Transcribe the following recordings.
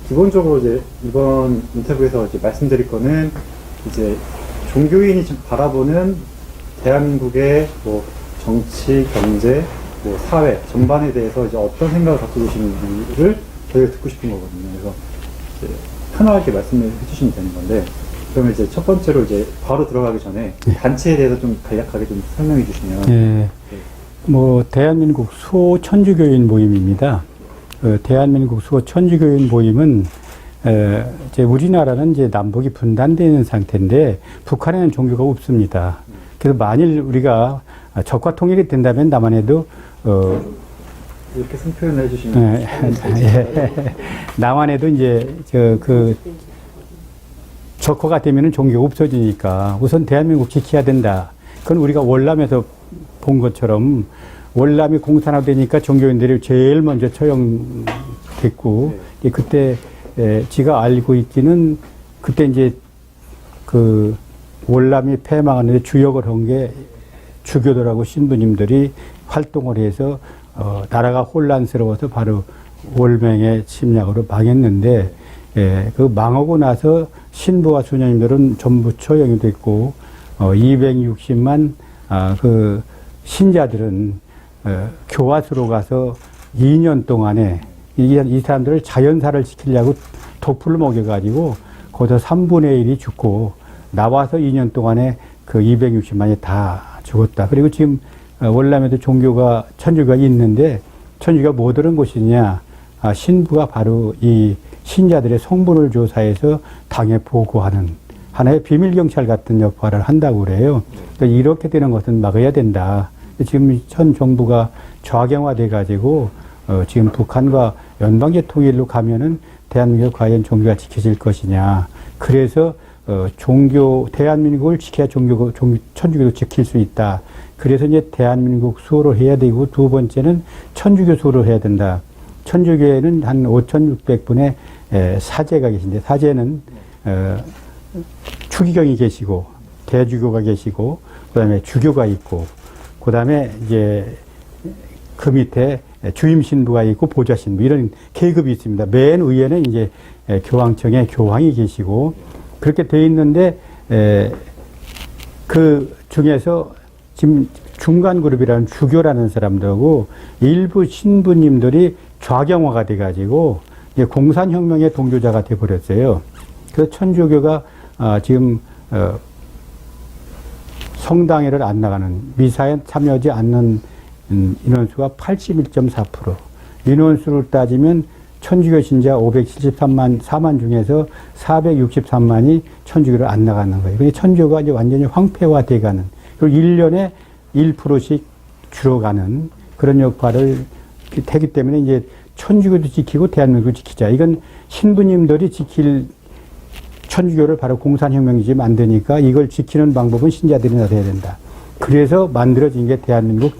기본적으로 이제 이번 인터뷰에서 이제 말씀드릴 거는 이제 종교인이 지금 바라보는 대한민국의 뭐 정치, 경제, 뭐 사회 전반에 대해서 이제 어떤 생각을 갖고 계시는지를 저희가 듣고 싶은 거거든요. 그래서 이제 편하게 말씀해 주시면 되는 건데, 그러면 이제 첫 번째로 이제 바로 들어가기 전에 단체에 대해서 좀 간략하게 좀 설명해 주시면. 네. 뭐 대한민국 수호 천주교인 모임입니다. 대한민국 수호 천주교인 모임은 이제 우리나라는 이제 남북이 분단되어 있는 상태인데 북한에는 종교가 없습니다. 그래서 만일 우리가 적화 통일이 된다면 남한에도 이렇게 표현을 해주시면. 남한에도 이제 적화가 되면은 종교가 없어지니까 우선 대한민국 지켜야 된다. 그건 우리가 월남에서 본 것처럼 월남이 공산화되니까 종교인들이 제일 먼저 처형됐고, 네. 그때 지가 알고 있기는 그때 이제 그 월남이 패망하는데 주역을 한 게 주교들하고 신부님들이 활동을 해서 나라가 혼란스러워서 바로 월맹의 침략으로 망했는데, 그 망하고 나서 신부와 수녀님들은 전부 처형이 됐고 260만 그 신자들은 교화소로 가서 2년 동안에 이 사람들을 자연사를 지키려고 독풀을 먹여가지고 거기서 3분의 1이 죽고 나와서 2년 동안에 그 260만이 다 죽었다. 그리고 지금 월남에도 종교가 천주교가 있는데 천주교가 뭐 들은 곳이냐, 신부가 바로 이 신자들의 성분을 조사해서 당에 보고하는 하나의 비밀경찰 같은 역할을 한다고 그래요. 그러니까 이렇게 되는 것은 막아야 된다. 지금 현 정부가 좌경화돼 가지고 지금 북한과 연방제 통일로 가면은 대한민국 과연 종교가 지켜질 것이냐. 그래서 대한민국을 지켜야 천주교도 지킬 수 있다. 그래서 이제 대한민국 수호를 해야 되고, 두 번째는 천주교 수호를 해야 된다. 천주교에는 한 5,600분의 사제가 계신데, 사제는 추기경이 계시고 대주교가 계시고 그다음에 주교가 있고 그다음에 이제 그 밑에 주임 신부가 있고 보좌 신부, 이런 계급이 있습니다. 맨 위에는 이제 교황청에 교황이 계시고 그렇게 돼 있는데, 그 중에서 지금 중간 그룹이라는 주교라는 사람들하고 일부 신부님들이 좌경화가 돼 가지고 이제 공산혁명의 동조자가 돼 버렸어요. 그래서 천주교가 지금 성당에를 안 나가는, 미사에 참여하지 않는 인원수가 81.4%. 인원수를 따지면 천주교 신자 573만 중에서 463만이 천주교를 안 나가는 거예요. 근데 천주교가 이제 완전히 황폐화돼 가는, 그리고 1년에 1%씩 줄어가는 그런 역할을 되기 때문에 이제 천주교도 지키고 대한민국을 지키자. 이건 신부님들이 지킬 천주교를 바로 공산혁명이지 만드니까 이걸 지키는 방법은 신자들이 나서야 된다. 그래서 만들어진 게 대한민국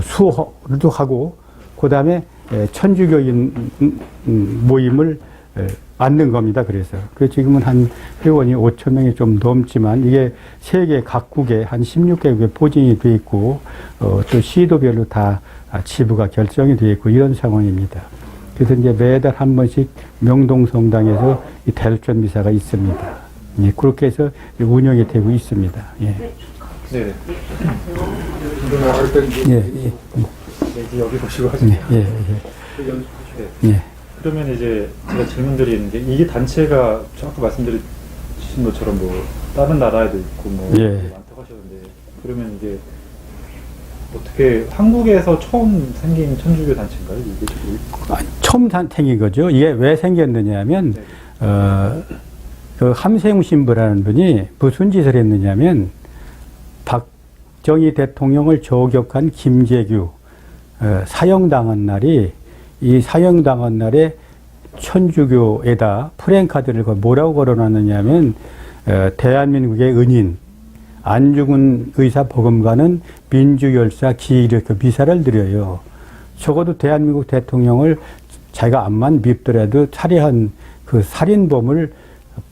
수호도 하고, 그 다음에 천주교인 모임을 만든 겁니다. 그래서 지금은 한 회원이 5천 명이 좀 넘지만 이게 세계 각국에 한 16개국에 포진이 돼 있고, 또 시도별로 다 지부가 결정이 돼 있고 이런 상황입니다. 그래서 이제 매달 한 번씩 명동성당에서 이 대일전 미사가 있습니다. 예, 그렇게 해서 운영이 되고 있습니다. 예. 네. 예. 이제 여기 보시고 하시면. 예. 예. 그러면 이제 제가 질문드리는 게, 이게 단체가 아까 말씀드린 것처럼 뭐 다른 나라에도 있고 뭐 예. 많다고 하셨는데, 그러면 이게 어떻게 한국에서 처음 생긴 천주교 단체인가요? 이게 지금? 처음 생긴 거죠. 이게 왜 생겼느냐 하면, 그 함세웅 신부라는 분이 무슨 짓을 했느냐면, 박정희 대통령을 저격한 김재규, 사형당한 날이, 이 사형당한 날에 천주교에다 프랭카드를 뭐라고 걸어놨느냐면, 대한민국의 은인, 안중근 의사 복음가는 민주열사 기일으켜 미사를 드려요. 적어도 대한민국 대통령을 자기가 암만 밉더라도 살해한 그 살인범을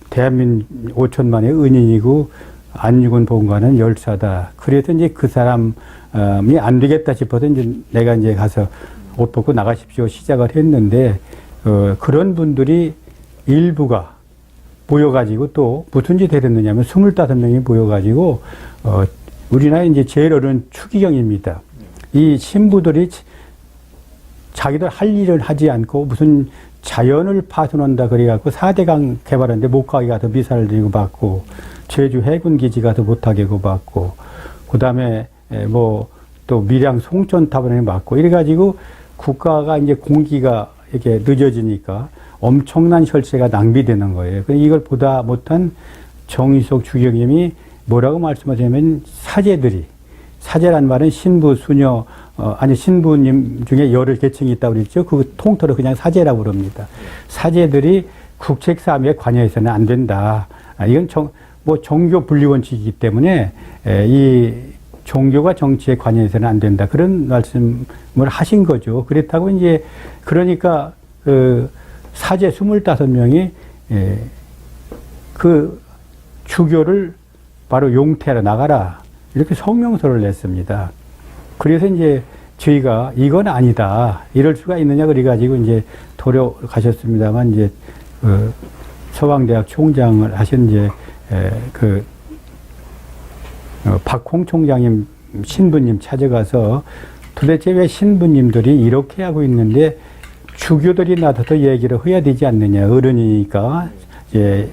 대한민국 5천만의 은인이고 안중근 복음가는 열사다. 그래서 이제 그 사람이 안 되겠다 싶어서 이제 내가 이제 가서 옷 벗고 나가십시오 시작을 했는데, 그런 분들이 일부가 모여가지고 또 무슨 짓 했느냐 하면 25명이 모여가지고, 우리나라 이제 제일 어려운 추기경입니다. 이 신부들이 자기들 할 일을 하지 않고 무슨 자연을 파손한다 그래갖고 4대강 개발하는데 못 가게 가서 미사를 드리고 받고, 제주 해군기지 가서 못하게 고 받고, 그 다음에 뭐 또 밀양 송전탑을 맞고, 이래가지고 국가가 이제 공기가 이렇게 늦어지니까 엄청난 혈세가 낭비되는 거예요. 이걸 보다 못한 정의석 주경님이 뭐라고 말씀하시냐면, 사제란 말은 신부, 수녀, 신부님 중에 여러 계층이 있다고 그랬죠. 그 통틀어 그냥 사제라고 그럽니다. 사제들이 국책 사업에 관여해서는 안 된다. 이건 종교 분리 원칙이기 때문에, 이 종교가 정치에 관여해서는 안 된다. 그런 말씀을 하신 거죠. 그렇다고 이제, 그러니까, 사제 25명이, 그 주교를 바로 용퇴하러 나가라. 이렇게 성명서를 냈습니다. 그래서 이제 저희가 이건 아니다. 이럴 수가 있느냐. 그래가지고 이제 도려가셨습니다만, 이제, 서강대학 총장을 하신 이제, 박홍 총장님, 신부님 찾아가서 도대체 왜 신부님들이 이렇게 하고 있는데 주교들이 나서서 얘기를 해야 되지 않느냐. 어른이니까. 예.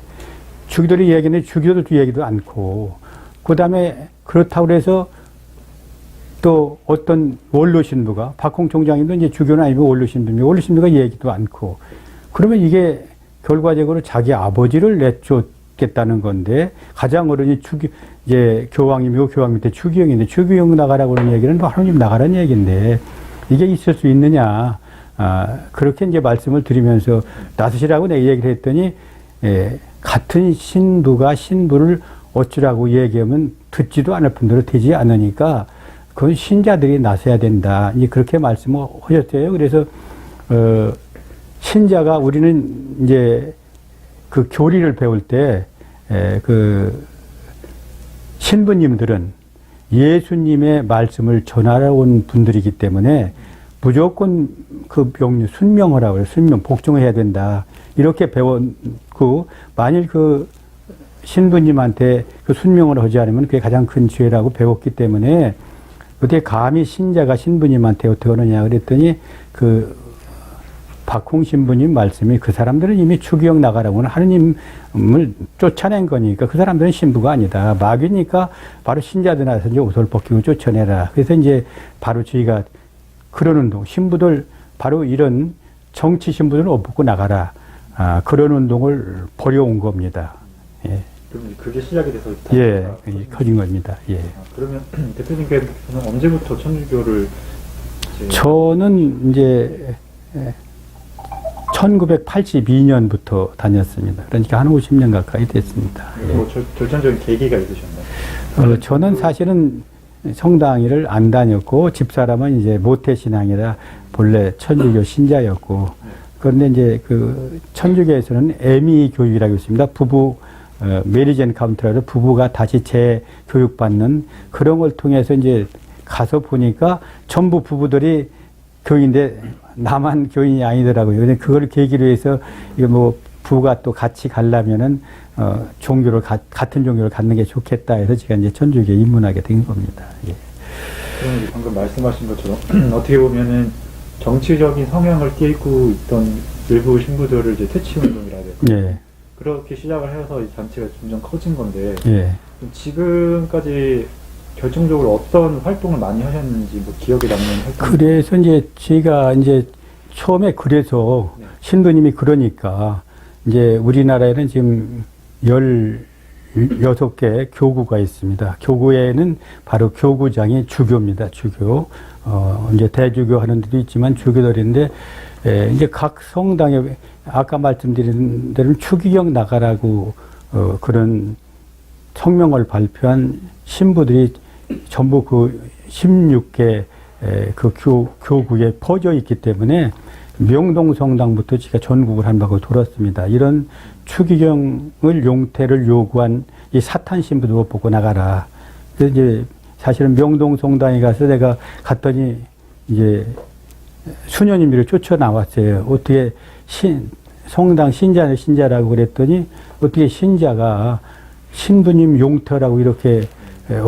주교들이 얘기는 주교들도 얘기도 않고, 그 다음에 그렇다고 해서 또 어떤 원로 신부가, 박홍 총장님도 이제 주교는 아니고 원로 신부가 얘기도 않고, 그러면 이게 결과적으로 자기 아버지를 내쫓겠다는 건데, 가장 어른이 이제 교황님이고, 교황 밑에 추기경인데, 추기경 나가라고 그런 얘기는 하나님 나가라는 얘기인데, 이게 있을 수 있느냐. 그렇게 이제 말씀을 드리면서 나서시라고 내가 얘기를 했더니, 같은 신부가 신부를 어쩌라고 얘기하면 듣지도 않을 뿐더러 되지 않으니까, 그건 신자들이 나서야 된다. 이제 그렇게 말씀을 하셨어요. 그래서, 신자가 우리는 이제 그 교리를 배울 때, 신부님들은 예수님의 말씀을 전하러 온 분들이기 때문에 무조건 그 명령, 순명하라고 해요. 순명, 복종해야 된다. 이렇게 배웠고, 만일 그 신부님한테 그 순명을 하지 않으면 그게 가장 큰 죄라고 배웠기 때문에, 어떻게 감히 신자가 신부님한테 어떻게 하느냐 그랬더니, 박홍 신부님 말씀이 그 사람들은 이미 추기경 나가라고는 하느님을 쫓아낸 거니까 그 사람들은 신부가 아니다. 마귀니까 바로 신자들 나서 이제 옷을 벗기고 쫓아내라. 그래서 이제 바로 저희가 그런 운동, 신부들, 바로 이런 정치 신부들은 옷 벗고 나가라. 그런 운동을 벌여온 겁니다. 예. 그럼 그게 시작이 돼서 예, 커진 겁니다. 예. 그러면 대표님께서는 언제부터 천주교를 저는 이제 1982년부터 다녔습니다. 그러니까 한 50년 가까이 됐습니다. 뭐 결정적인 계기가 있으셨나요? 저는 사실은 성당을 안 다녔고, 집사람은 이제 모태신앙이라 본래 천주교 신자였고, 그런데 이제 그 천주교에서는 애미 교육이라고 있습니다. 부부, 메리젠 카운트라서 부부가 다시 재교육받는 그런 걸 통해서 이제 가서 보니까 전부 부부들이 교인인데 나만 교인이 아니더라고요. 근데 그걸 계기로 해서 이거 뭐 부부가 또 같이 가려면은 종교를 같은 종교를 갖는 게 좋겠다 해서 제가 이제 천주교에 입문하게 된 겁니다. 예. 그럼 이제 방금 말씀하신 것처럼 어떻게 보면은 정치적인 성향을 띠고 있던 일부 신부들을 이제 퇴치 운동이라 해야 될까요? 예. 그렇게 시작을 해서 이 단체가 점점 커진 건데, 예. 지금까지 결정적으로 어떤 활동을 많이 하셨는지 뭐 기억에 남는 활동? 그래서 이제 제가 이제 처음에 그래서 네. 신부님이 그러니까 이제 우리나라에는 지금 16개 교구가 있습니다. 교구에는 바로 교구장이 주교입니다. 주교. 이제 대주교 하는 데도 있지만 주교들인데, 이제 각 성당에 아까 말씀드린 대로 추기경 나가라고 그런 성명을 발표한 신부들이 전부 그 16개 그 교구에 퍼져 있기 때문에 명동성당부터 제가 전국을 한 바퀴 돌았습니다. 이런 추기경을 용태를 요구한 이 사탄 신부도 못 보고 나가라. 그래서 이제 사실은 명동성당에 가서 내가 갔더니 이제 수녀님들이 쫓아나왔어요. 어떻게 성당 신자라고 그랬더니 어떻게 신자가 신부님 용터라고 이렇게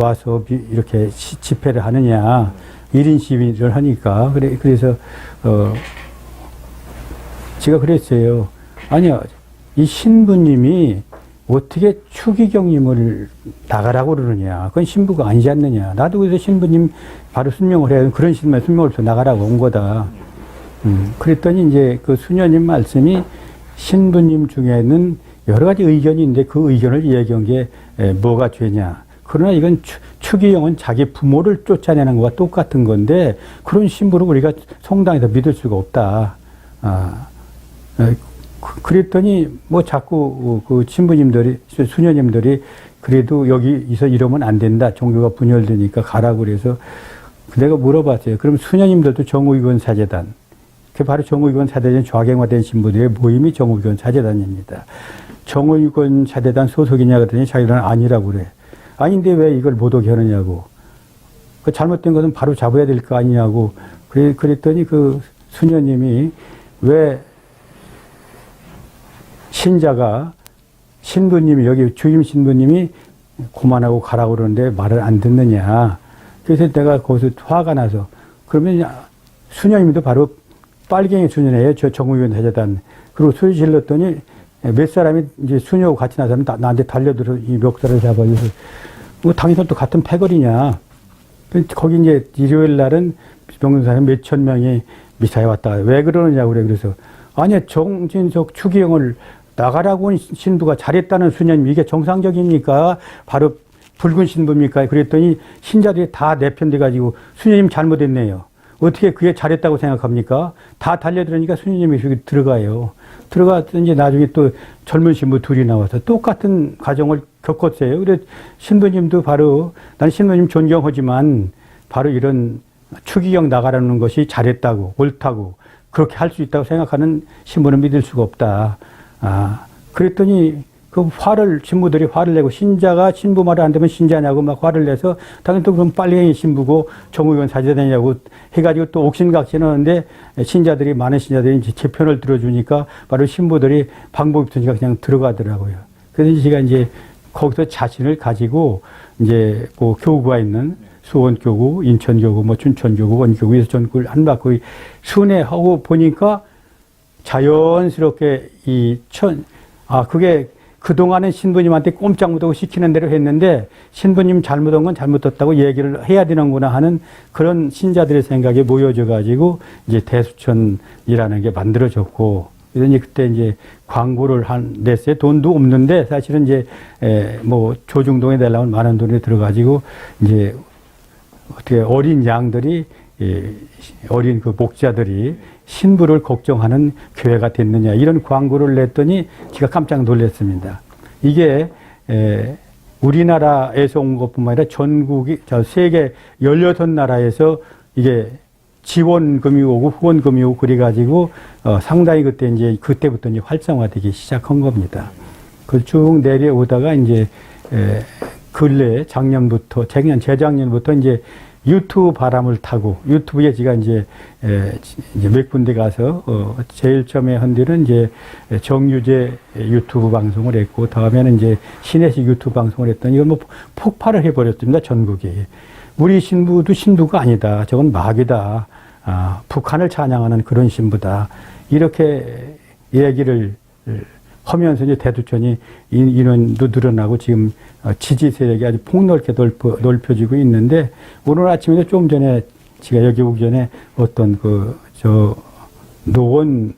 와서 이렇게 집회를 하느냐. 1인 시위를 하니까. 그래서, 제가 그랬어요. 아니요. 이 신부님이 어떻게 추기경님을 나가라고 그러느냐. 그건 신부가 아니지 않느냐. 나도 그래서 신부님 바로 순명을 해야 그런 신부님 순명을 해서 나가라고 온 거다. 그랬더니 이제 그 수녀님 말씀이 신부님 중에는 여러 가지 의견이 있는데 그 의견을 얘기한 게 뭐가 죄냐. 그러나 이건 추기경은 자기 부모를 쫓아내는 것과 똑같은 건데 그런 신부를 우리가 성당에서 믿을 수가 없다. 그랬더니 뭐 자꾸 그 신부님들이 수녀님들이 그래도 여기서 이러면 안 된다. 종교가 분열되니까 가라고 그래서 내가 물어봤어요. 그럼 수녀님들도 정의원 사제단. 그 바로 정의원 사제단 좌경화된 신부들의 모임이 정의원 사제단입니다. 정의원 사제단 소속이냐 그랬더니 자기들은 아니라고 그래. 아닌데 왜 이걸 못 오게 하느냐고. 그 잘못된 것은 바로 잡아야 될 거 아니냐고. 그랬더니 그 수녀님이 왜 신자가 신부님이 여기 주임 신부님이 그만하고 가라고 그러는데 말을 안 듣느냐. 그래서 내가 거기서 화가 나서 그러면 수녀님도 바로 빨갱이 수녀예요. 저 정의원 사제단. 그리고 소리 질렀더니 몇 사람이 이제 수녀하고 같이 나서면 나한테 달려들어 이 멱살을 잡아요. 뭐 당신도 같은 패거리냐. 거기 이제 일요일 날은 병사님 몇천 명이 미사에 왔다. 왜 그러느냐고 그래. 그래서 아니야 정진석 추기경을 나가라고 한 신부가 잘했다는 수녀님 이게 정상적입니까? 바로 붉은 신부입니까? 그랬더니 신자들이 다 내 편 돼가지고 수녀님 잘못했네요. 어떻게 그게 잘했다고 생각합니까? 다 달려들으니까 수녀님이 여기 들어가요. 들어가서 이제 나중에 또 젊은 신부 둘이 나와서 똑같은 과정을 겪었어요. 그래 신부님도 바로 난 신부님 존경하지만 바로 이런 추기경 나가라는 것이 잘했다고 옳다고 그렇게 할 수 있다고 생각하는 신부는 믿을 수가 없다. 그랬더니 그 신부들이 화를 내고 신자가 신부 말을 안 되면 신자냐고 막 화를 내서 당연히 또 그럼 빨갱이 신부고 정의원 사제단이냐고 해가지고 또 옥신각신 하는데 신자들이 많은 신자들이 이제 제 편을 들어주니까 바로 신부들이 방법이 없으니까 그냥 들어가더라고요. 그래서 제가 이제 거기서 자신을 가지고 이제 뭐 교구가 있는 수원교구, 인천교구, 뭐 춘천교구, 원교구에서 전국을 한 바퀴 순회하고 보니까 자연스럽게 그게 그동안은 신부님한테 꼼짝 못하고 시키는 대로 했는데 신부님 잘못한 건 잘못했다고 얘기를 해야 되는구나 하는 그런 신자들의 생각이 모여져 가지고 이제 대수천이라는 게 만들어졌고 그래서 이제 그때 이제 광고를 냈어요. 돈도 없는데 사실은 이제 뭐 조중동에 내려면 많은 돈이 들어가지고 이제 어떻게 어린 양들이 어린 그 목자들이 신부를 걱정하는 교회가 됐느냐 이런 광고를 냈더니 제가 깜짝 놀랐습니다. 이게 우리나라에서 온 것뿐만 아니라 세계 16나라에서 이게 지원금이 오고 후원금이 오고 그래가지고 상당히 그때부터 이제 활성화되기 시작한 겁니다. 그 쭉 내려오다가 이제 근래 재작년부터 이제 유튜브 바람을 타고 유튜브에 제가 이제 몇 군데 가서 제일 처음에 한 데는 이제 정유재 유튜브 방송을 했고 다음에는 이제 신혜식 유튜브 방송을 했더니 이걸 뭐 폭발을 해버렸습니다. 전국에. 우리 신부도 신부가 아니다. 저건 마귀다. 북한을 찬양하는 그런 신부다. 이렇게 얘기를 하면서 이제 대두천이 인원도 늘어나고 지금 지지 세력이 아주 폭넓게 넓혀지고 있는데 오늘 아침에도 좀 전에 제가 여기 오기 전에 어떤 노원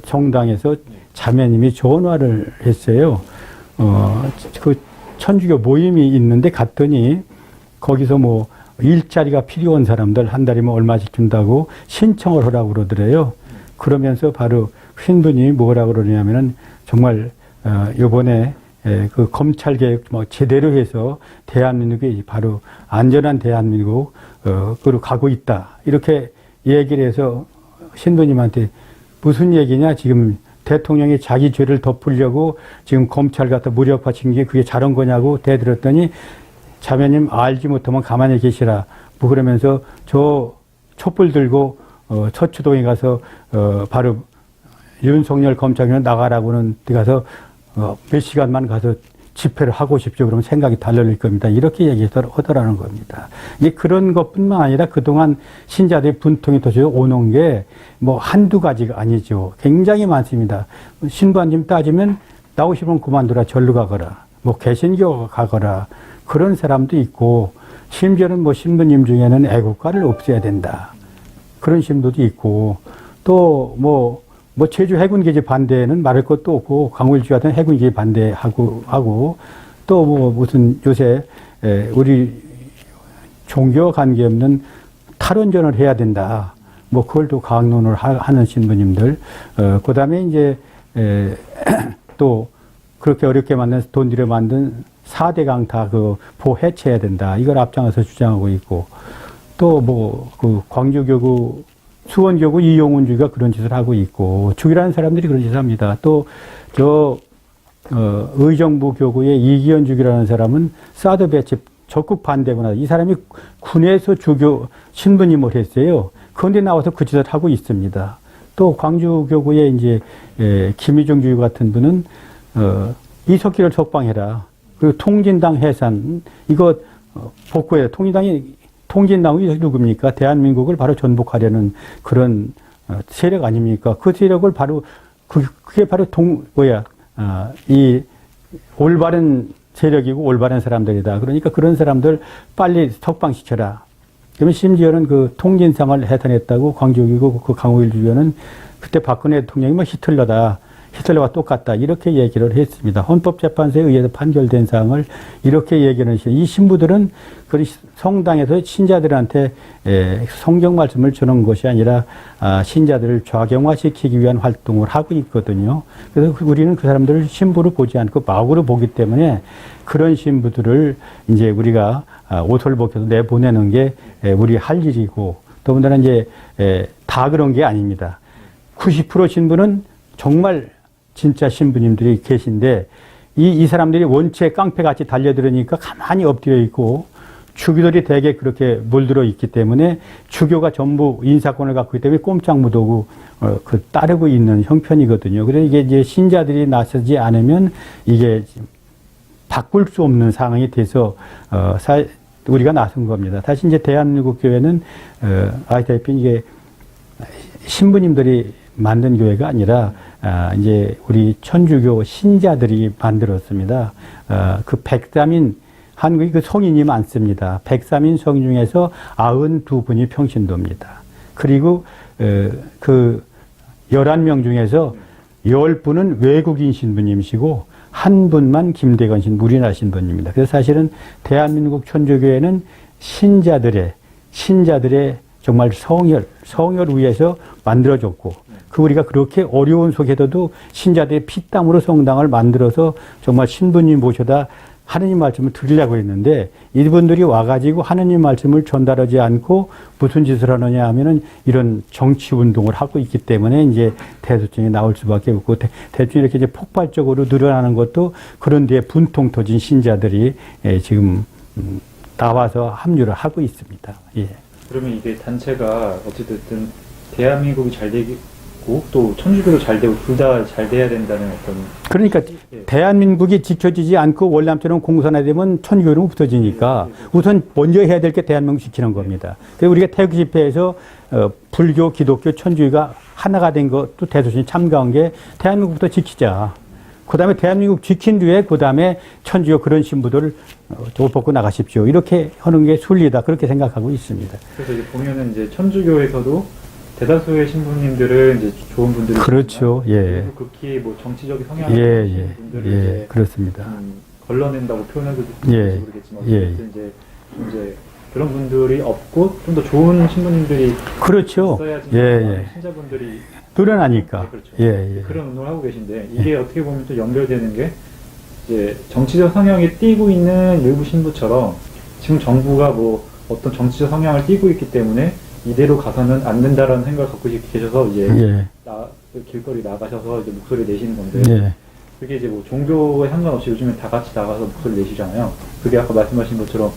성당에서 자매님이 전화를 했어요. 그 천주교 모임이 있는데 갔더니 거기서 뭐 일자리가 필요한 사람들 한 달이면 얼마씩 준다고 신청을 하라고 그러더래요. 그러면서 바로 신부님이 뭐라고 그러냐면은 정말 요번에 그 검찰 개혁 뭐 제대로 해서 대한민국이 바로 안전한 대한민국으로 가고 있다. 이렇게 얘기를 해서 신부님한테 무슨 얘기냐 지금 대통령이 자기 죄를 덮으려고 지금 검찰 갖다 무력화친 게 그게 잘한 거냐고 대들었더니 자매님 알지 못하면 가만히 계시라. 뭐 그러면서 저 촛불 들고 서초동에 가서 바로 윤석열 검찰총장 나가라고는 가서 몇 시간만 가서 집회를 하고 싶죠. 그러면 생각이 달라질 겁니다. 이렇게 얘기하더라는 겁니다. 이제 그런 것뿐만 아니라 그동안 신자들의 분통이 터져 오는 게 뭐 한두 가지가 아니죠. 굉장히 많습니다. 신부님 따지면 나오시면 그만두라, 절로 가거라, 뭐 개신교 가거라, 그런 사람도 있고, 심지어는 뭐 신부님 중에는 애국가를 없애야 된다, 그런 신부도 있고, 또 뭐 제주 해군기지 반대는 말할 것도 없고, 강물주 같은 해군기지 반대하고, 또 뭐 무슨 요새 우리 종교와 관계없는 탈원전을 해야 된다, 뭐 그걸 또 강론을 하는 신부님들, 그 다음에 이제 또 그렇게 어렵게 만든 돈 들여 만든 4대 강타 그 해체해야 된다, 이걸 앞장서서 주장하고 있고, 또 뭐 그 광주교구 수원교구 이용훈 주가 그런 짓을 하고 있고, 주기라는 사람들이 그런 짓을 합니다. 또 의정부 교구의 이기현 주기라는 사람은 사드 배치 적극 반대구나, 이 사람이 군에서 주교 신부님을 했어요. 그런데 나와서 그 짓을 하고 있습니다. 또 광주교구의 이제 김희중 주교 같은 분은 이석기를 석방해라, 그리고 통진당 해산 이거 복구해라. 통진당이 누굽니까? 대한민국을 바로 전복하려는 그런 세력 아닙니까? 그 세력을 바로 그게 바로 이 올바른 세력이고 올바른 사람들이다. 그러니까 그런 사람들 빨리 석방시켜라. 그러면 심지어는 그 통진상을 해산했다고 광주교구 그 강호일 주교는 그때 박근혜 대통령이 뭐 히틀러와 똑같다, 이렇게 얘기를 했습니다. 헌법재판소에 의해서 판결된 사항을 이렇게 얘기를 했어요. 이 신부들은 그 성당에서 신자들한테 성경 말씀을 주는 것이 아니라 신자들을 좌경화시키기 위한 활동을 하고 있거든요. 그래서 우리는 그 사람들을 신부로 보지 않고 마구로 보기 때문에 그런 신부들을 이제 우리가 옷을 벗겨서 내보내는 게 우리 할 일이고, 더군다나 이제 다 그런 게 아닙니다. 90% 신부는 정말 진짜 신부님들이 계신데, 이 사람들이 원체 깡패같이 달려들으니까 가만히 엎드려 있고, 주교들이 대개 그렇게 물들어 있기 때문에 주교가 전부 인사권을 갖고 있기 때문에 꼼짝 못하고 따르고 있는 형편이거든요. 그래서 이게 이제 신자들이 나서지 않으면 이게 바꿀 수 없는 상황이 돼서 우리가 나선 겁니다. 다시 이제 대한민국 교회는 아시다시피 이게 신부님들이 만든 교회가 아니라 이제 우리 천주교 신자들이 만들었습니다. 그 103인 한국이 그 성인이 많습니다. 103인 성인 중에서 92분이 평신도입니다. 그리고 그 11명 중에서 10분은 외국인 신부님이시고 한 분만 김대건 우리나라 신부님입니다. 그래서 사실은 대한민국 천주교회는 신자들의 정말 성혈 위해서 만들어졌고, 그 우리가 그렇게 어려운 속에서도 신자들의 피땀으로 성당을 만들어서 정말 신부님 모셔다 하느님 말씀을 드리려고 했는데, 이분들이 와가지고 하느님 말씀을 전달하지 않고 무슨 짓을 하느냐 하면은 이런 정치 운동을 하고 있기 때문에 이제 대소증이 나올 수밖에 없고, 대충 이렇게 이제 폭발적으로 늘어나는 것도 그런 데에 분통 터진 신자들이 지금 나와서 합류를 하고 있습니다. 예. 그러면 이게 단체가 어찌됐든 대한민국이 잘 되고 또 천주교도 잘 되고 둘 다 잘 돼야 된다는 어떤, 그러니까 대한민국이 지켜지지 않고 월남처럼 공산화되면 천주교는 없어지니까 우선 먼저 해야 될 게 대한민국 지키는 겁니다. 그래서 우리가 태극 집회에서 불교, 기독교, 천주교가 하나가 된 것도 대소신이 참가한 게 대한민국부터 지키자. 그 다음에 대한민국 지킨 뒤에 그 다음에 천주교 그런 신부들을 옷 벗고 나가십시오, 이렇게 하는 게 순리다, 그렇게 생각하고 있습니다. 그래서 이제 보면은 이제 천주교에서도 대다수의 신부님들은 이제 좋은 분들이, 그렇죠. 예. 극히 뭐 정치적인 성향을 예. 분들을 예. 이제 그렇습니다. 걸러낸다고 표현해도 예. 모르겠지만 예. 이제 그런 분들이 없고 좀 더 좋은 신부님들이 그렇죠. 있어야지 신자분들이 늘어나니까. 네, 그렇죠. 예. 그런 운동을 하고 계신데, 이게 어떻게 보면 또 연결되는 게 이제 정치적 성향이 띄고 있는 일부 신부처럼 지금 정부가 뭐 어떤 정치적 성향을 띄고 있기 때문에 이대로 가서는 안 된다라는 생각을 갖고 계셔서 이제 길거리 나가셔서 이제 목소리 내시는 건데, 그게 이제 뭐 종교에 상관없이 요즘엔 다 같이 나가서 목소리 내시잖아요. 그게 아까 말씀하신 것처럼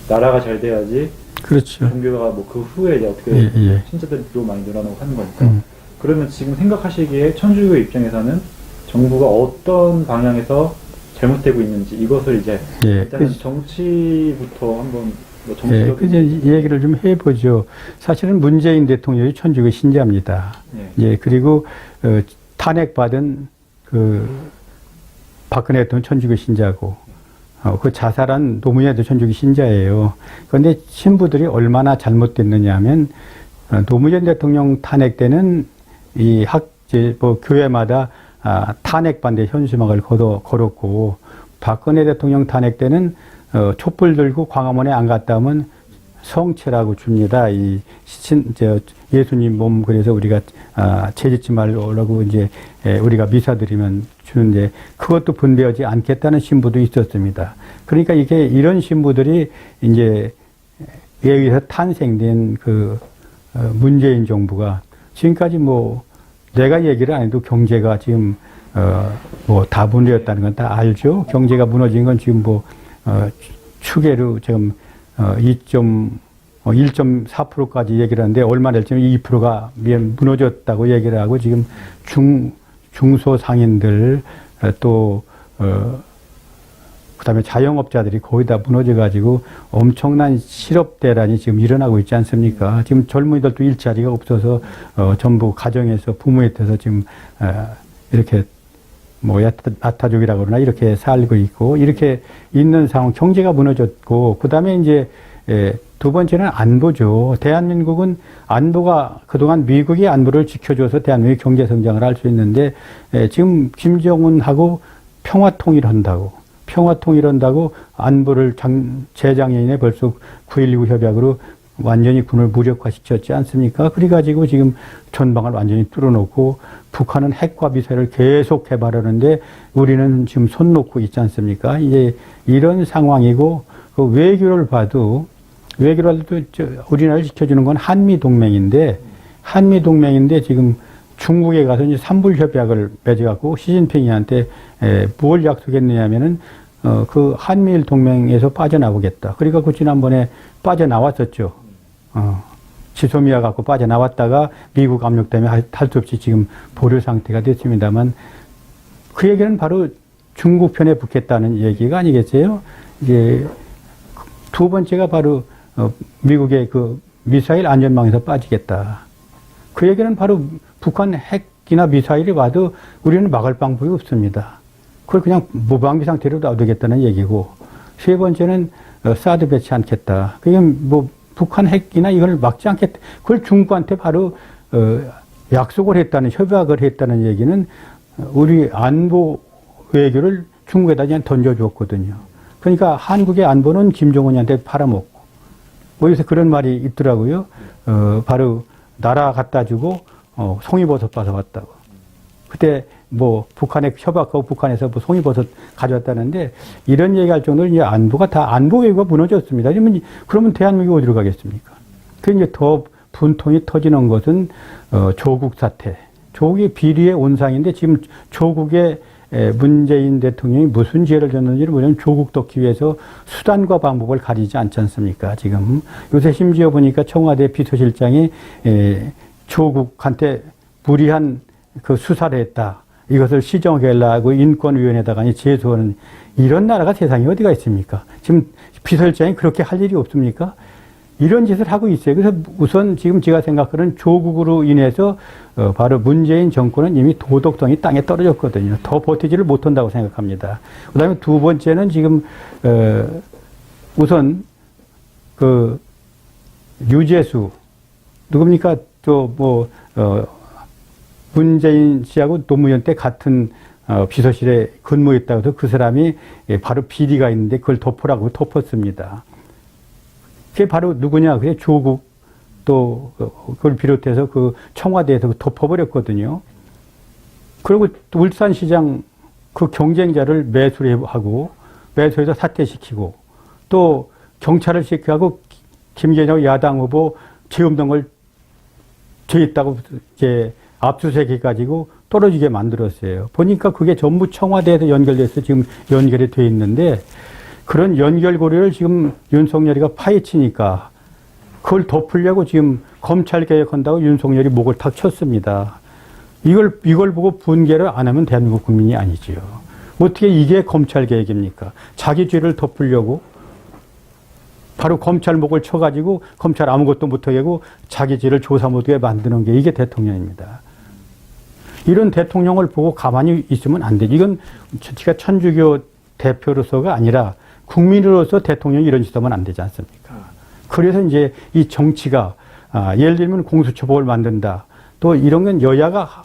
나라가 잘 돼야지, 그렇죠. 종교가 뭐 그 후에 이제 어떻게 신자들이 또 많이 늘어나고 하는 거니까. 그러면 지금 생각하시기에 천주교 입장에서는 정부가 어떤 방향에서 잘못되고 있는지 이것을 이제 예, 일단은 정치부터 한번 뭐 예, 정치적인 그 이제 얘기를 좀 해보죠. 사실은 문재인 대통령이 천주교 신자입니다. 예. 예, 그리고 탄핵받은 그 박근혜 대통령 천주교 신자고, 그 자살한 노무현도 천주교 신자예요. 그런데 신부들이 얼마나 잘못됐느냐 하면, 노무현 대통령 탄핵 때는 뭐 교회마다 탄핵 반대 현수막을 걸었고, 박근혜 대통령 탄핵 때는 촛불 들고 광화문에 안 갔다 하면 성체라고 줍니다. 예수님 몸 그래서 우리가 채짓지 말라고 이제 우리가 미사 드리면 주는데 그것도 분배하지 않겠다는 신부도 있었습니다. 그러니까 이런 신부들이 이제 의해서 탄생된 그 문재인 정부가 지금까지 뭐 내가 얘기를 안 해도 경제가 지금 뭐 다 무너졌다는 건 다 알죠. 경제가 무너진 건 지금 뭐 추계로 지금 1.4%까지 얘기를 하는데 얼마 될지는 2%가 무너졌다고 얘기를 하고 지금 중소상인들 또 그다음에 자영업자들이 거의 다 무너져가지고 엄청난 실업 대란이 지금 일어나고 있지 않습니까? 지금 젊은이들도 일자리가 없어서 전부 가정에서 부모에 대해서 지금 이렇게 뭐 야타족이라고 그러나 이렇게 살고 있고 이렇게 있는 상황, 경제가 무너졌고 그다음에 이제 두 번째는 안보죠. 대한민국은 안보가 그동안 미국이 안보를 지켜줘서 대한민국이 경제 성장을 할 수 있는데 지금 김정은하고 평화통일한다고 안보를 재작년에 벌써 9.19 협약으로 완전히 군을 무력화시켰지 않습니까? 그래가지고 지금 전방을 완전히 뚫어놓고 북한은 핵과 미사일을 계속 개발하는데 우리는 지금 손 놓고 있지 않습니까? 이제 이런 상황이고 그 외교를 봐도 우리나라를 지켜주는 건 한미동맹인데 지금 중국에 가서 이제 삼불협약을 맺어갖고 시진핑이한테 뭘 약속했느냐면은 그 한미일 동맹에서 빠져나오겠다. 그러니까 그 지난번에 빠져나왔었죠. 지소미아 갖고 빠져나왔다가 미국 압력 때문에 할 수 없이 지금 보류 상태가 됐습니다만 그 얘기는 바로 중국 편에 붙겠다는 얘기가 아니겠어요? 이제 두 번째가 바로 미국의 그 미사일 안전망에서 빠지겠다. 그 얘기는 바로 북한 핵이나 미사일이 와도 우리는 막을 방법이 없습니다. 그걸 그냥 무방비 상태로 놔두겠다는 얘기고 세 번째는 사드 배치 않겠다. 그게 뭐 북한 핵이나 이걸 막지 않겠다. 그걸 중국한테 바로 약속을 했다는 협약을 했다는 얘기는 우리 안보 외교를 중국에다 그냥 던져주었거든요. 그러니까 한국의 안보는 김정은이한테 팔아먹고 뭐 요새 그런 말이 있더라고요. 바로 나라 갖다 주고 송이버섯 받아왔다고. 그때 뭐 북한에 협약하고 북한에서 뭐 송이버섯 가져왔다는데 이런 얘기할 정도로 이제 안보가 다 안보 외교가 무너졌습니다. 그러면 대한민국이 어디로 가겠습니까? 그 이제 더 분통이 터지는 것은 조국 사태. 조국이 비리의 온상인데 지금 조국의 문재인 대통령이 무슨 죄를 졌는지를 모르면 조국 덮기 위해서 수단과 방법을 가리지 않지 않습니까? 지금 요새 심지어 보니까 청와대 비서실장이 조국한테 무리한 그 수사를 했다. 이것을 시정하려고 인권위원회에다가 제소하는 이런 나라가 세상에 어디가 있습니까? 지금 비서실장이 그렇게 할 일이 없습니까? 이런 짓을 하고 있어요. 그래서 우선 지금 제가 생각하는 조국으로 인해서 바로 문재인 정권은 이미 도덕성이 땅에 떨어졌거든요. 더 버티지를 못한다고 생각합니다. 그 다음에 두 번째는 지금 우선 그 유재수 누굽니까? 또 뭐 문재인 씨하고 노무현 때 같은 비서실에 근무했다고 해서 그 사람이 바로 비리가 있는데 그걸 덮으라고 덮었습니다. 그게 바로 누구냐? 그게 조국 또 그걸 비롯해서 그 청와대에서 덮어버렸거든요. 그리고 울산시장 그 경쟁자를 매수하고 매수해서 사퇴시키고 또 경찰을 시켜하고 김계정 야당 후보 죄 없는 걸 죄 있다고 이제 압수수색해가지고 떨어지게 만들었어요. 보니까 그게 전부 청와대에서 연결돼서 지금 연결이 돼 있는데 그런 연결고리를 지금 윤석열이가 파헤치니까 그걸 덮으려고 지금 검찰 개혁한다고 윤석열이 목을 탁 쳤습니다. 이걸 보고 분개를 안 하면 대한민국 국민이 아니지요. 어떻게 이게 검찰 개혁입니까? 자기 죄를 덮으려고 바로 검찰 목을 쳐가지고 검찰 아무것도 못하게 하고 자기 죄를 조사 못하게 만드는 게 이게 대통령입니다. 이런 대통령을 보고 가만히 있으면 안 되지. 이건 제가 천주교 대표로서가 아니라 국민으로서 대통령이 이런 짓 하면 안 되지 않습니까? 그래서 이제 이 정치가 예를 들면 공수처법을 만든다. 또 이런 건 여야가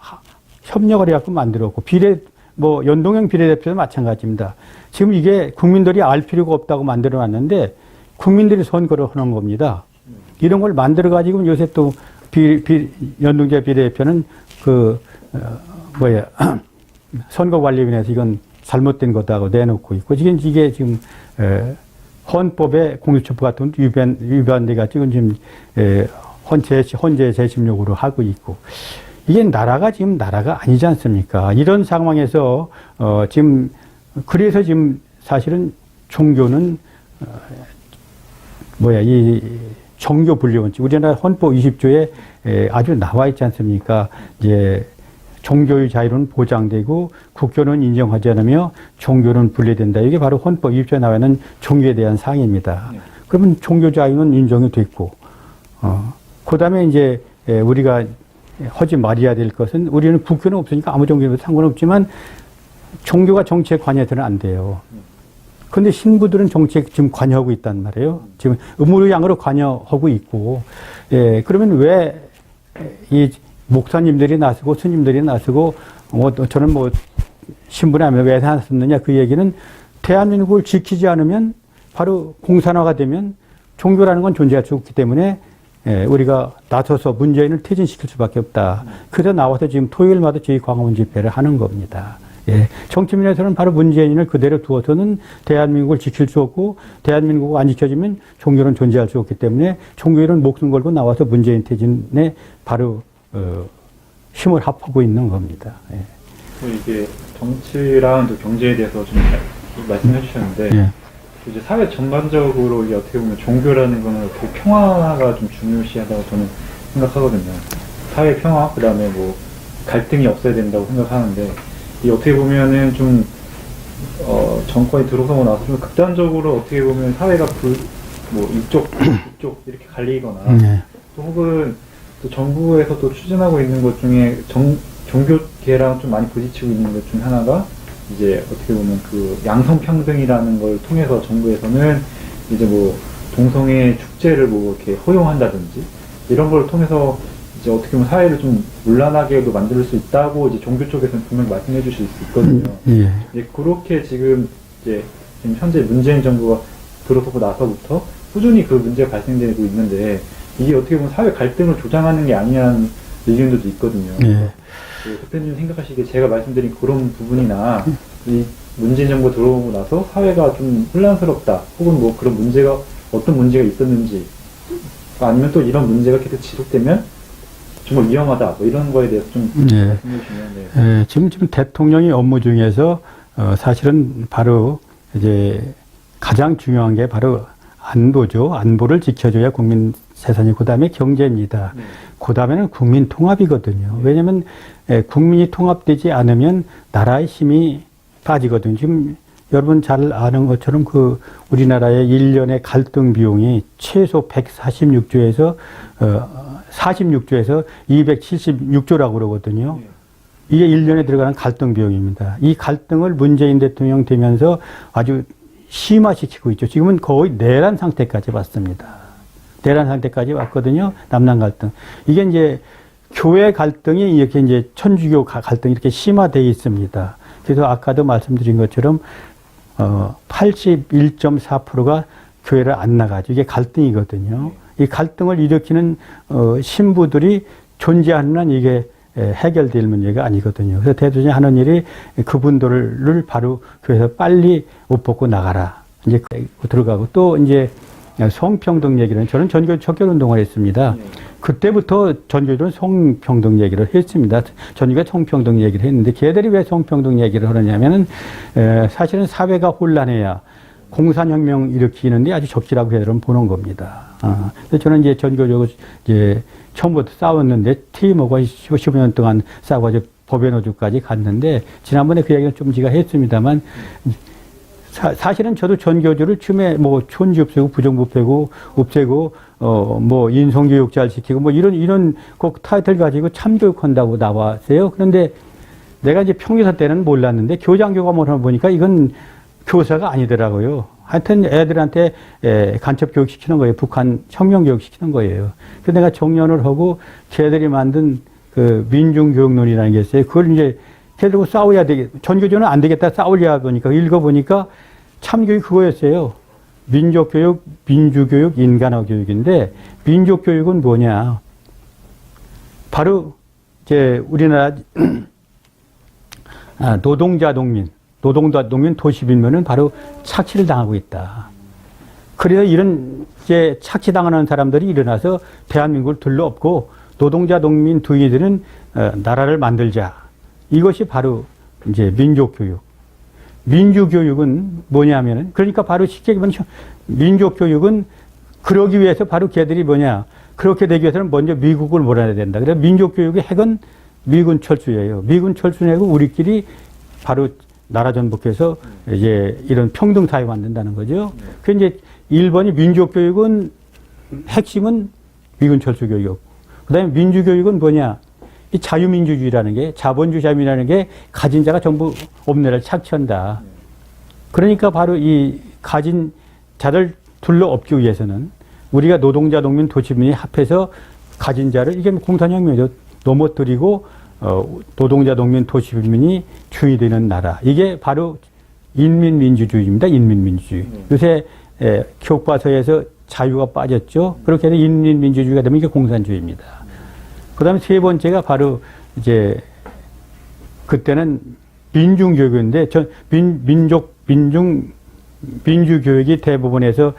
협력을 해갖고 만들었고 연동형 비례대표도 마찬가지입니다. 지금 이게 국민들이 알 필요가 없다고 만들어놨는데 국민들이 선거를 하는 겁니다. 이런 걸 만들어가지고 요새 또 연동제 비례대표는 선거관리위원회에서 이건 잘못된 거다고 내놓고 있고 이게 지금 헌법의 공수처법 같은 위반돼가지고 지금 헌재 재심 요구를 하고 있고 이게 지금 나라가 아니지 않습니까? 이런 상황에서 그래서 지금 사실은 종교는 이 정교 분리원칙 우리나라 헌법 20조에 아주 나와 있지 않습니까? 이제 종교의 자유는 보장되고 국교는 인정하지 않으며 종교는 분리된다. 이게 바로 헌법 20조에 나와 있는 종교에 대한 사항입니다. 네. 그러면 종교 자유는 인정이 됐고, 그 다음에 이제 우리가 하지 말아야 될 것은 우리는 국교는 없으니까 아무 종교도 상관없지만 종교가 정치에 관여해서는 안 돼요. 그런데 신부들은 정치에 지금 관여하고 있단 말이에요. 지금 의무양으로 관여하고 있고, 그러면 왜 이 목사님들이 나서고 스님들이 나서고 저는 신분이 하면 왜 나섰느냐 그 얘기는 대한민국을 지키지 않으면 바로 공산화가 되면 종교라는 건 존재할 수 없기 때문에 우리가 나서서 문재인을 퇴진시킬 수밖에 없다. 그래서 나와서 지금 토요일마다 저희 광화문 집회를 하는 겁니다. 정치민에서는 바로 문재인을 그대로 두어서는 대한민국을 지킬 수 없고 대한민국이 안 지켜지면 종교는 존재할 수 없기 때문에 종교인은 목숨 걸고 나와서 문재인 퇴진에 바로 힘을 합하고 있는 겁니다. 이게 정치랑 또 경제에 대해서 좀 말씀해 주셨는데 이제 사회 전반적으로 이게 어떻게 보면 종교라는 거는 그 평화가 좀 중요시하다고 저는 생각하거든요. 사회 평화, 그 다음에 갈등이 없어야 된다고 생각하는데 이 어떻게 보면은 좀 정권이 들어서고 나서 좀 극단적으로 어떻게 보면 사회가 이쪽 이렇게 갈리거나 또 혹은 또 정부에서 또 추진하고 있는 것 중에 종교계랑 좀 많이 부딪히고 있는 것 중에 하나가 이제 어떻게 보면 그 양성평등이라는 걸 통해서 정부에서는 이제 동성애 축제를 이렇게 허용한다든지 이런 걸 통해서 이제 어떻게 보면 사회를 좀 문란하게도 만들 수 있다고 이제 종교 쪽에서는 분명 말씀해 주실 수 있거든요. 이제 그렇게 지금 현재 문재인 정부가 들어서고 나서부터 꾸준히 그 문제가 발생되고 있는데 이게 어떻게 보면 사회 갈등을 조장하는 게 아니냐는 의견들도 있거든요. 대표님 생각하시기에 제가 말씀드린 그런 부분이나 이 문재인 정부가 들어오고 나서 사회가 좀 혼란스럽다 혹은 그런 문제가 어떤 문제가 있었는지 아니면 또 이런 문제가 계속 지속되면 정말 위험하다 이런 거에 대해서 좀 말씀해 주시면 지금 대통령이 업무 중에서 사실은 바로 이제 가장 중요한 게 바로 안보죠. 안보를 지켜줘야 국민 재산이 그 다음에 경제입니다. 그 다음에는 국민 통합이거든요. 왜냐하면 국민이 통합되지 않으면 나라의 힘이 빠지거든요. 지금 여러분 잘 아는 것처럼 우리나라의 1년의 갈등 비용이 최소 146조에서 46조에서 276조라고 그러거든요. 이게 1년에 들어가는 갈등 비용입니다. 이 갈등을 문재인 대통령 되면서 아주 심화시키고 있죠. 지금은 거의 내란 상태까지 왔습니다. 내란 상태까지 왔거든요. 남남 갈등. 이게 이제 교회 갈등이 이렇게 이제 천주교 갈등이 이렇게 심화되어 있습니다. 그래서 아까도 말씀드린 것처럼 81.4%가 교회를 안 나가죠. 이게 갈등이거든요. 이 갈등을 일으키는 신부들이 존재하는 한 이게 해결될 문제가 아니거든요. 그래서 대통령이 하는 일이 그분들을 바로 교회에서 빨리 옷 벗고 나가라. 이제 들어가고 또 이제 성평등 얘기는 저는 전교 척결 운동을 했습니다. 그때부터 전교들은 성평등 얘기를 했습니다. 전교가 성평등 얘기를 했는데 걔들이 왜 성평등 얘기를 하느냐면은 사실은 사회가 혼란해야 공산혁명 일으키는데 아주 적절하고 해야 보는 겁니다. 그래서 저는 이제 전교적으로 이제 처음부터 싸웠는데 TMO가 15년 동안 싸워가지고 법의 노조까지 갔는데 지난번에 그 얘기는 좀 제가 했습니다만 사실은 저도 전교조를 처음에 뭐 촌지 없애고 부정부패고 없애고 뭐 인성교육 잘 시키고 뭐 이런 꼭 타이틀 가지고 참교육한다고 나왔어요. 그런데 내가 이제 평교사 때는 몰랐는데 교장교감을 보니까 이건 교사가 아니더라고요. 하여튼 애들한테 간첩 교육 시키는 거예요. 북한 혁명 교육 시키는 거예요. 그래서 내가 정년을 하고 걔들이 만든 그 민중교육론이라는 게 있어요. 그걸 이제 걔들하고 싸워야 되겠다. 전교조는 안 되겠다. 싸우려 보니까 읽어보니까 참교육 그거였어요. 민족교육, 민주교육, 인간화 교육인데 민족교육은 뭐냐. 바로 이제 우리나라 노동자 농민 도시빈면은 바로 착취를 당하고 있다. 그래서 이런 이제 착취당하는 사람들이 일어나서 대한민국을 둘러엎고 노동자 농민 두이들은 나라를 만들자. 이것이 바로 이제 민족교육. 민주교육은 뭐냐면은 그러니까 바로 쉽게 보면 민족교육은 그러기 위해서 바로 걔들이 뭐냐. 그렇게 되기 위해서는 먼저 미국을 몰아내야 된다. 그래서 민족교육의 핵은 미군 철수예요. 미군 철수 내고 우리끼리 바로 나라 전복해서 이제 이런 평등 사회 만든다는 거죠. 그 이제 1번이 민족교육은 핵심은 미군 철수 교육이었고, 그 다음에 민주교육은 뭐냐. 이 자유민주주의라는 게, 자본주의 자유민이라는 게 가진 자가 전부 없는 애를 착취한다. 그러니까 바로 이 가진 자를 둘러엎기 위해서는 우리가 노동자, 농민, 도시민이 합해서 가진 자를, 이게 공산혁명이죠. 넘어뜨리고, 노동자, 농민, 도시민이 주인이 되는 나라. 이게 바로 인민민주주의입니다. 인민민주주의. 요새 교과서에서 자유가 빠졌죠. 그렇게 해서 인민민주주의가 되면 이게 공산주의입니다. 그 다음에 세 번째가 바로 이제 그때는 민중교육인데 민주교육이 대부분에서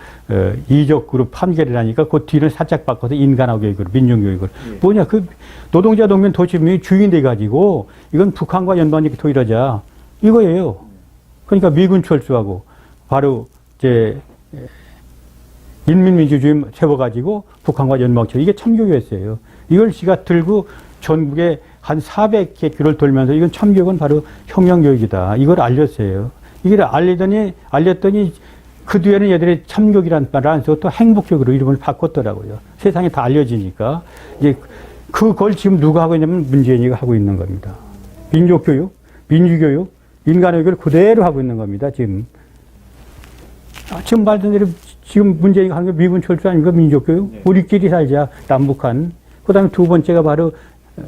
이적 그룹 판결을 하니까 그 뒤를 살짝 바꿔서 인간화 교육으로 민중교육을 뭐냐 그 노동자 농민 도시민이 주인이 돼가지고 이건 북한과 연방이 통일하자 이거예요. 그러니까 미군 철수하고 바로 이제 인민민주주의 세워가지고 북한과 연방 통일 이게 참교육이었어요. 이걸 지가 들고 전국에 한 400개 교를 돌면서 이건 참교육은 바로 혁명교육이다. 이걸 알렸어요. 이걸 알렸더니 그 뒤에는 얘들이 참교육이라는 말을 안 쓰고 또 행복교육으로 이름을 바꿨더라고요. 세상에 다 알려지니까. 이제 그걸 지금 누가 하고 있냐면 문재인이가 하고 있는 겁니다. 민족교육, 민주교육, 인간교육을 그대로 하고 있는 겁니다. 지금 말씀드린 대로 지금 문재인이가 하는 게 미군 철수 아닙니까? 민족교육. 우리끼리 살자. 남북한. 그 다음에 두 번째가 바로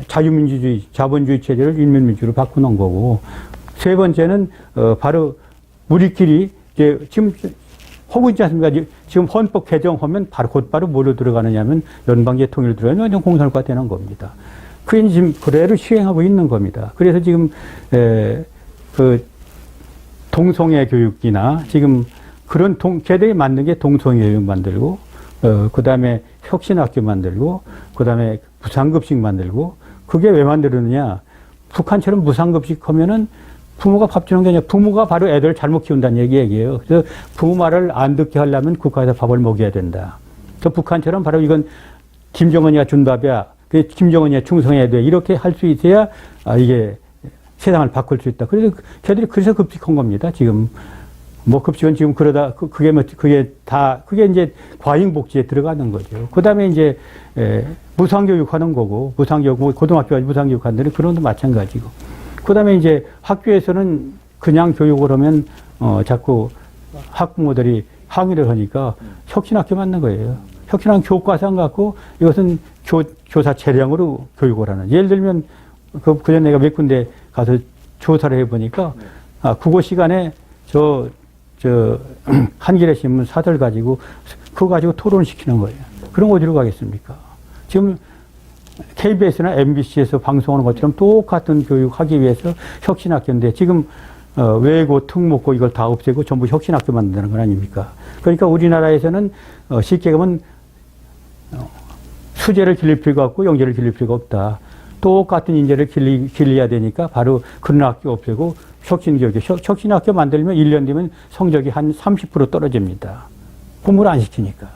자유민주주의, 자본주의 체제를 인민민주로 바꾸는 거고, 세 번째는, 바로 우리끼리 이제 지금 하고 있지 않습니까? 지금 헌법 개정하면 곧바로 뭐로 들어가느냐면 연방제 통일로 들어가면 공산국가 되는 겁니다. 그게 지금 그대로 시행하고 있는 겁니다. 그래서 지금, 그 동성애 교육이나 지금 그런 걔들이 만든 게 동성애 교육 만들고, 그 다음에 혁신학교 만들고, 그 다음에 무상급식 만들고, 그게 왜 만들었느냐. 북한처럼 무상급식 하면은 부모가 밥 주는 게 아니라 부모가 바로 애들을 잘못 키운다는 얘기예요. 그래서 부모 말을 안 듣게 하려면 국가에서 밥을 먹여야 된다. 그 북한처럼 바로 이건 김정은이가 준 밥이야. 김정은이가 충성해야 돼. 이렇게 할 수 있어야 이게 세상을 바꿀 수 있다. 그래서 걔들이 그래서 급식한 겁니다. 지금. 뭐 급식은 지금 그러다 그게 이제 과잉복지에 들어가는 거죠. 그다음에 이제 무상교육하는 거고 무상교육 고등학교까지 무상교육하는 데는 그런 것도 마찬가지고. 그다음에 이제 학교에서는 그냥 교육을 하면 자꾸 학부모들이 항의를 하니까 혁신학교 만든 거예요. 혁신학교 교과서 갖고 이것은 교사 재량으로 교육을 하는. 예를 들면 그전 내가 몇 군데 가서 조사를 해보니까 국어 시간에 한겨레 신문 사설 가지고, 그거 가지고 토론을 시키는 거예요. 그럼 어디로 가겠습니까? 지금 KBS나 MBC에서 방송하는 것처럼 똑같은 교육하기 위해서 혁신학교인데, 지금, 외고, 특목고 이걸 다 없애고 전부 혁신학교 만든다는 건 아닙니까? 그러니까 우리나라에서는, 쉽게 보면, 수재를 길릴 필요가 없고 영재를 길릴 필요가 없다. 똑같은 인재를 길러야 되니까 바로 그런 학교 없애고 혁신교육, 혁신학교 만들면 1년 뒤면 성적이 한 30% 떨어집니다. 공부를 안 시키니까.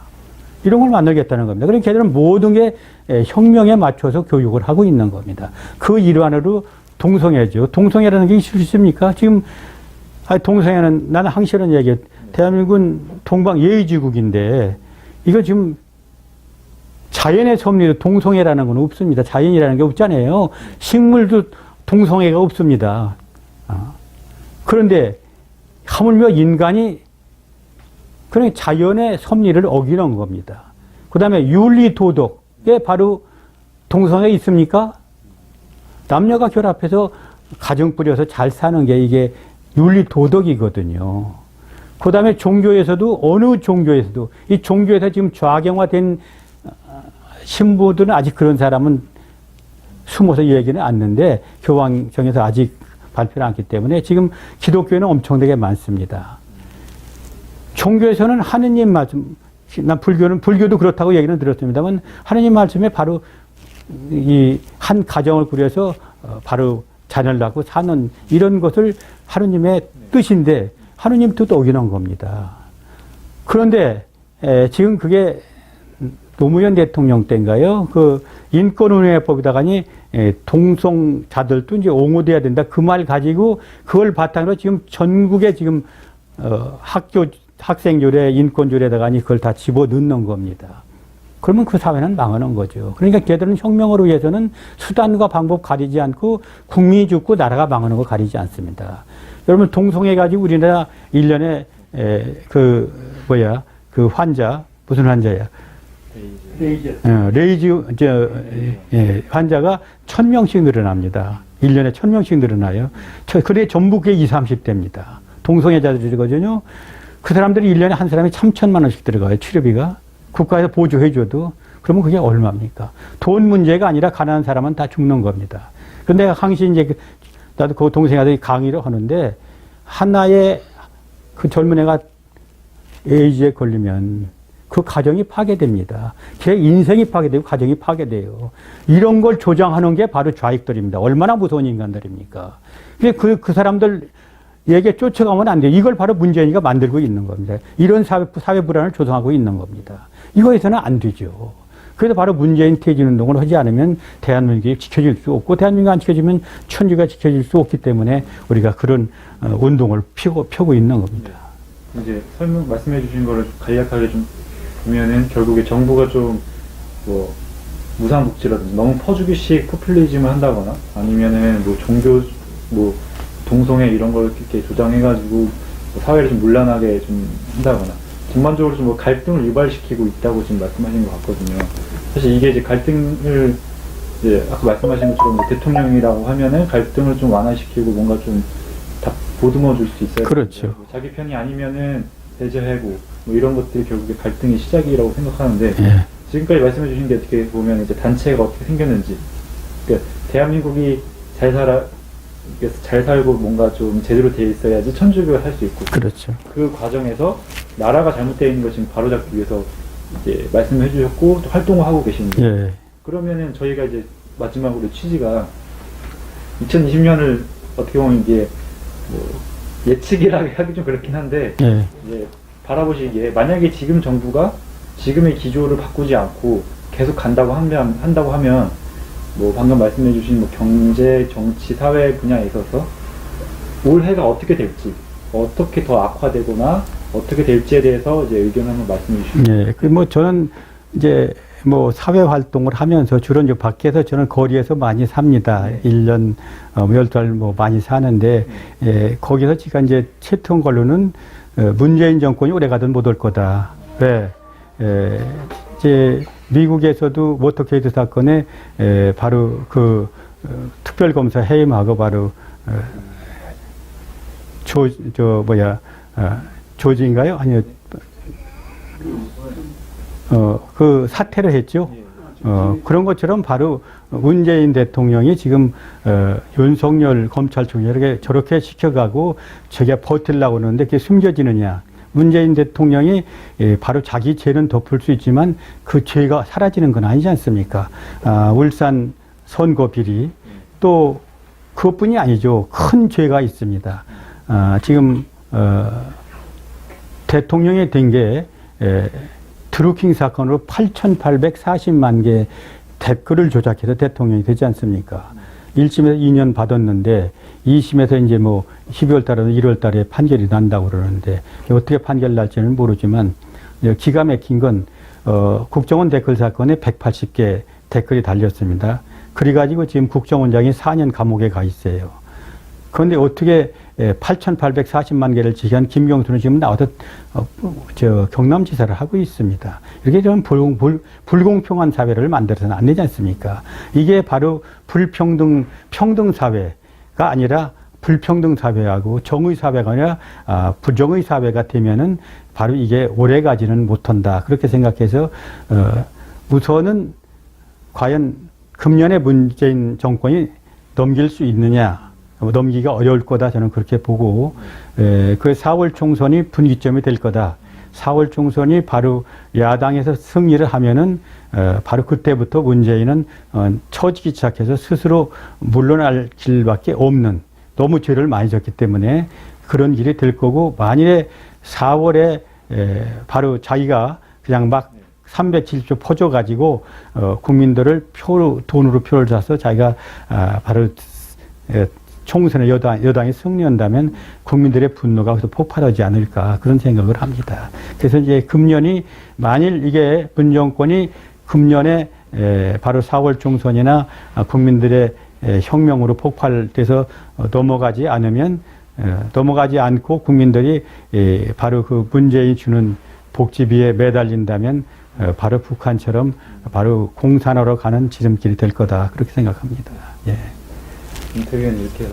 이런 걸 만들겠다는 겁니다. 그러니까 걔들은 모든 게 혁명에 맞춰서 교육을 하고 있는 겁니다. 그 일환으로 동성애죠. 동성애라는 게 있을 수 있습니까? 지금 동성애는 나는 항상 얘기해. 대한민국은 동방 예의지국인데 이거 지금 자연의 섭리로 동성애라는 건 없습니다. 자연이라는 게 없잖아요. 식물도 동성애가 없습니다. 그런데 하물며 인간이 그냥 자연의 섭리를 어기는 겁니다. 그 다음에 윤리 도덕에 바로 동성애 있습니까? 남녀가 결합해서 가정 꾸려서 잘 사는 게 이게 윤리 도덕이거든요. 그 다음에 종교에서도 어느 종교에서도 이 종교에서 지금 좌경화된 신부들은 아직 그런 사람은 숨어서 얘기는 않는데 교황청에서 아직 발표를 않기 때문에 지금 기독교에는 엄청나게 많습니다. 종교에서는 하느님 말씀, 난 불교도 그렇다고 얘기는 들었습니다만 하느님 말씀에 바로 이 한 가정을 꾸려서 바로 자녀를 낳고 사는 이런 것을 하느님의 뜻인데 하느님 뜻 어기는 겁니다. 그런데 지금 그게 노무현 대통령 때인가요? 그 인권운영법에다가니 동성자들도 이제 옹호돼야 된다. 그 말 가지고 그걸 바탕으로 지금 전국에 지금 학생조례, 인권조례에다가니 그걸 다 집어넣는 겁니다. 그러면 그 사회는 망하는 거죠. 그러니까 걔들은 혁명을 위해서는 수단과 방법 가리지 않고 국민이 죽고 나라가 망하는 거 가리지 않습니다. 여러분 동성애 가지고 우리나라 1년에 그 환자 무슨 환자야? 레이즈 환자가 1000명씩 늘어납니다. 1년에 1000명씩 늘어나요. 그래 전부 그게 20, 30대입니다. 동성애자들이거든요. 그 사람들이 1년에 한 사람이 3천만 원씩 들어가요. 치료비가. 국가에서 보조해줘도. 그러면 그게 얼마입니까? 돈 문제가 아니라 가난한 사람은 다 죽는 겁니다. 근데 항시 이제 나도 그 동생아들이 강의를 하는데 하나의 그 젊은 애가 에이즈에 걸리면 그 가정이 파괴됩니다. 걔 인생이 파괴되고 가정이 파괴돼요. 이런 걸 조장하는 게 바로 좌익들입니다. 얼마나 무서운 인간들입니까? 그 사람들 얘기에 쫓아가면 안 돼요. 이걸 바로 문재인이가 만들고 있는 겁니다. 이런 사회 불안을 조성하고 있는 겁니다. 이거에서는 안 되죠. 그래서 바로 문재인 퇴진운동을 하지 않으면 대한민국이 지켜질 수 없고 대한민국이 안 지켜지면 천주가 지켜질 수 없기 때문에 우리가 그런 운동을 펴고 있는 겁니다. 이제 말씀해 주신 거를 간략하게 좀 보면은 결국에 정부가 좀 뭐 무상복지라든지 너무 퍼주기식 포퓰리즘을 한다거나 아니면은 뭐 종교 뭐 동성애 이런 걸 이렇게 조장해가지고 뭐 사회를 좀 문란하게 좀 한다거나 전반적으로 좀 뭐 갈등을 유발시키고 있다고 지금 말씀하신 것 같거든요. 사실 이게 이제 갈등을 이제 아까 말씀하신 것처럼 뭐 대통령이라고 하면은 갈등을 좀 완화시키고 뭔가 좀 다 보듬어 줄 수 있어요. 그렇죠. 자기 편이 아니면은 배제하고 뭐 이런 것들이 결국에 갈등의 시작이라고 생각하는데 예. 지금까지 말씀해 주신 게 어떻게 보면 이제 단체가 어떻게 생겼는지 그러니까 대한민국이 잘 살고 뭔가 좀 제대로 돼 있어야지 천주교를 할 수 있고 그렇죠. 그 과정에서 나라가 잘못되어 있는 걸 지금 바로잡기 위해서 이제 말씀해 주셨고 또 활동을 하고 계시는데 예. 그러면은 저희가 이제 마지막으로 취지가 2020년을 어떻게 보면 이게 뭐 예측이라고 하기 좀 그렇긴 한데 예. 이제 바라보시기에 만약에 지금 정부가 지금의 기조를 바꾸지 않고 계속 한다고 하면 뭐 방금 말씀해 주신 뭐 경제, 정치, 사회 분야에 있어서 올해가 어떻게 될지 어떻게 더 악화되거나 어떻게 될지에 대해서 이제 의견 한번 말씀해 주시면. 예. 그 뭐 저는 이제 뭐 사회 활동을 하면서 주로 이제 밖에서 저는 거리에서 많이 삽니다. 네. 1년, 몇 달 뭐 많이 사는데, 예, 거기서 제가 이제 채택한 걸로는 문재인 정권이 오래 가든 못 올 거다. 왜? 이제 미국에서도 워터게이트 사건에 바로 그 특별검사 해임하고 바로 조지인가요? 아니요. 그 사퇴를 했죠. 그런 것처럼 바로 문재인 대통령이 지금 윤석열 검찰총장에게 저렇게 시켜가고 저게 버틸라고 하는데 그게 숨겨지느냐. 문재인 대통령이 바로 자기 죄는 덮을 수 있지만 그 죄가 사라지는 건 아니지 않습니까? 울산 선거 비리, 또 그것뿐이 아니죠. 큰 죄가 있습니다. 지금 대통령이 된 게 드루킹 사건으로 8,840만 개 댓글을 조작해서 대통령이 되지 않습니까? 1심에서 2년 받았는데 2심에서 이제 뭐 12월 달에는 1월 달에 판결이 난다고 그러는데 어떻게 판결 날지는 모르지만 기가 막힌 건 국정원 댓글 사건에 180개 댓글이 달렸습니다. 그래가지고 지금 국정원장이 4년 감옥에 가 있어요. 그런데 어떻게 8,840만 개를 지휘한 김경수는 지금 나와서 경남지사를 하고 있습니다. 이렇게 좀 불공평한 사회를 만들어서는 안 되지 않습니까? 이게 바로 평등 사회가 아니라 불평등 사회하고 정의 사회가 아니라 부정의 사회가 되면은 바로 이게 오래 가지는 못한다. 그렇게 생각해서 우선은 과연 금년에 문재인 정권이 넘길 수 있느냐? 넘기기가 어려울 거다 저는 그렇게 보고 그 4월 총선이 분기점이 될 거다. 4월 총선이 바로 야당에서 승리를 하면은 바로 그때부터 문재인은 처지기 시작해서 스스로 물러날 길밖에 없는 너무 죄를 많이 졌기 때문에 그런 길이 될 거고 만일에 4월에 바로 자기가 그냥 막 370조 퍼줘가지고 국민들을 돈으로 표를 사서 자기가 바로 총선에 여당이 승리한다면 국민들의 분노가 거기서 폭발하지 않을까 그런 생각을 합니다. 그래서 이제 금년이 만일 이게 문정권이 금년에 바로 4월 총선이나 국민들의 혁명으로 폭발돼서 넘어가지 않으면 넘어가지 않고 국민들이 바로 그 문재인이 주는 복지비에 매달린다면 바로 북한처럼 바로 공산화로 가는 지름길이 될 거다 그렇게 생각합니다. 예. 인터뷰는 이렇게